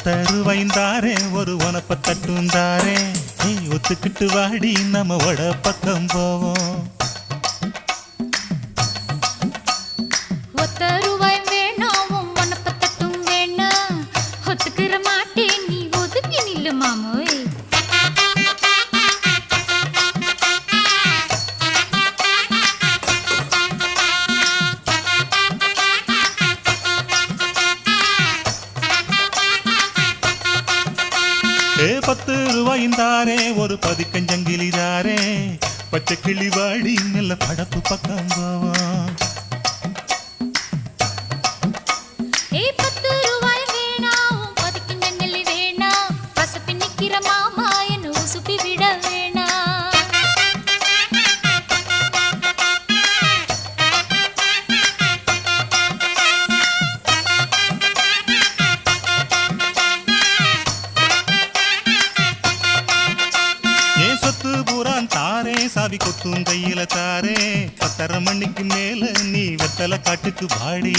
10 ரூபாய்ந்தாரே ஒரு உனப்ப தட்டுந்தாரே ஒத்துக்கிட்டு வாடி நம்ம வட பக்கம் போவோம். 10 ரூபாய் வேணாம் உனப்ப தட்டும் வேணாம் ஒத்துக்கிற மாட்டேன் நீ ஒதுக்கி நில்லு மாமோய். 10 ரூபாய்ந்தாரே ஒரு பதிக்கஞ்சங்கிலிதாரே பச்சை கிளி வாடி நல்ல படப்பு பக்கம் போவோம். 10 ரூபாய் வேணாம் பதிக்கஞ்சங்கிலி வேணாம் பசப்பி நிக்கிற மாமா என்ன உசுப்பி விட வேணாம். சொத்து பூரான் தாரே சாவி கொத்தும் கையில தாரே 10:30 மணிக்கு மேல நீ வெத்தல காட்டுக்கு வாடி.